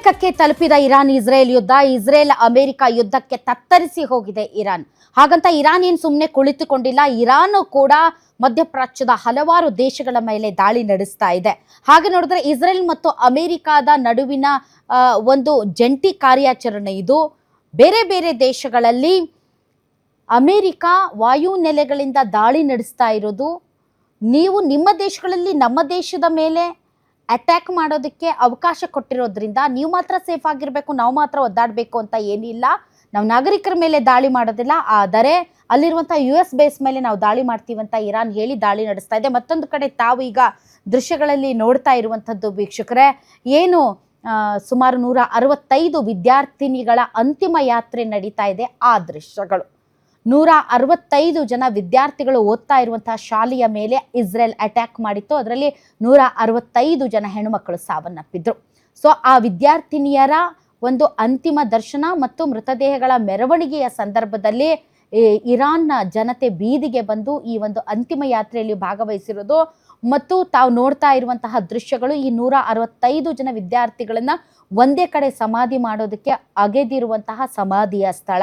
ನಿರ್ಣಾಯಕಕ್ಕೆ ತಲುಪಿದ ಇಸ್ರೇಲ್ ಯುದ್ಧ, Israel America ಯುದ್ಧಕ್ಕೆ ತತ್ತರಿಸಿ ಹೋಗಿದೆ ಇರಾನ್. ಹಾಗಂತ ಇರಾನ್ ಏನು ಸುಮ್ಮನೆ ಕುಳಿತುಕೊಂಡಿಲ್ಲ. ಇರಾನ್ ಕೂಡ ಮಧ್ಯಪ್ರಾಚ್ಯದ ಹಲವಾರು ದೇಶಗಳ ಮೇಲೆ ದಾಳಿ ನಡೆಸ್ತಾ ಇದೆ. ಹಾಗೆ ನೋಡಿದ್ರೆ ಇಸ್ರೇಲ್ ಮತ್ತು ಅಮೆರಿಕಾದ ನಡುವಿನ ಒಂದು ಜಂಟಿ ಕಾರ್ಯಾಚರಣೆ ಇದು. ಬೇರೆ ಬೇರೆ ದೇಶಗಳಲ್ಲಿ ಅಮೆರಿಕ ವಾಯು ನೆಲೆಗಳಿಂದ ದಾಳಿ ನಡೆಸ್ತಾ ಇರೋದು. ನೀವು ನಿಮ್ಮ ದೇಶಗಳಲ್ಲಿ ನಮ್ಮ ದೇಶದ ಮೇಲೆ ಅಟ್ಯಾಕ್ ಮಾಡೋದಕ್ಕೆ ಅವಕಾಶ ಕೊಟ್ಟಿರೋದ್ರಿಂದ ನೀವು ಮಾತ್ರ ಸೇಫ್ ಆಗಿರಬೇಕು, ನಾವು ಮಾತ್ರ ಒದ್ದಾಡಬೇಕು ಅಂತ ಏನಿಲ್ಲ. ನಾವು ನಾಗರಿಕರ ಮೇಲೆ ದಾಳಿ ಮಾಡೋದಿಲ್ಲ, ಆದರೆ ಅಲ್ಲಿರುವಂಥ US ಬೇಸ್ ಮೇಲೆ ನಾವು ದಾಳಿ ಮಾಡ್ತೀವಂತ ಇರಾನ್ ಹೇಳಿ ದಾಳಿ ನಡೆಸ್ತಾ ಇದೆ. ಮತ್ತೊಂದು ಕಡೆ ತಾವು ಈಗ ದೃಶ್ಯಗಳಲ್ಲಿ ನೋಡ್ತಾ ಇರುವಂಥದ್ದು ವೀಕ್ಷಕರೇ, ಏನು ಸುಮಾರು 165 ವಿದ್ಯಾರ್ಥಿನಿಗಳ ಅಂತಿಮ ಯಾತ್ರೆ ನಡೀತಾ ಇದೆ. ಆ ದೃಶ್ಯಗಳು 165 ಜನ ವಿದ್ಯಾರ್ಥಿಗಳು ಓದ್ತಾ ಇರುವಂತಹ ಶಾಲೆಯ ಮೇಲೆ ಇಸ್ರೇಲ್ ಅಟ್ಯಾಕ್ ಮಾಡಿತ್ತು. ಅದರಲ್ಲಿ 165 ಜನ ಹೆಣ್ಣುಮಕ್ಕಳು ಸಾವನ್ನಪ್ಪಿದ್ರು. ಸೊ ಆ ವಿದ್ಯಾರ್ಥಿನಿಯರ ಒಂದು ಅಂತಿಮ ದರ್ಶನ ಮತ್ತು ಮೃತದೇಹಗಳ ಮೆರವಣಿಗೆಯ ಸಂದರ್ಭದಲ್ಲಿ ಇರಾನ್ನ ಜನತೆ ಬೀದಿಗೆ ಬಂದು ಈ ಒಂದು ಅಂತಿಮ ಯಾತ್ರೆಯಲ್ಲಿ ಭಾಗವಹಿಸಿರೋದು ಮತ್ತು ತಾವು ನೋಡ್ತಾ ಇರುವಂತಹ ದೃಶ್ಯಗಳು ಈ 165 ಜನ ವಿದ್ಯಾರ್ಥಿಗಳನ್ನ ಒಂದೇ ಕಡೆ ಸಮಾಧಿ ಮಾಡೋದಕ್ಕೆ ಅಗೆದಿರುವಂತಹ ಸಮಾಧಿಯ ಸ್ಥಳ.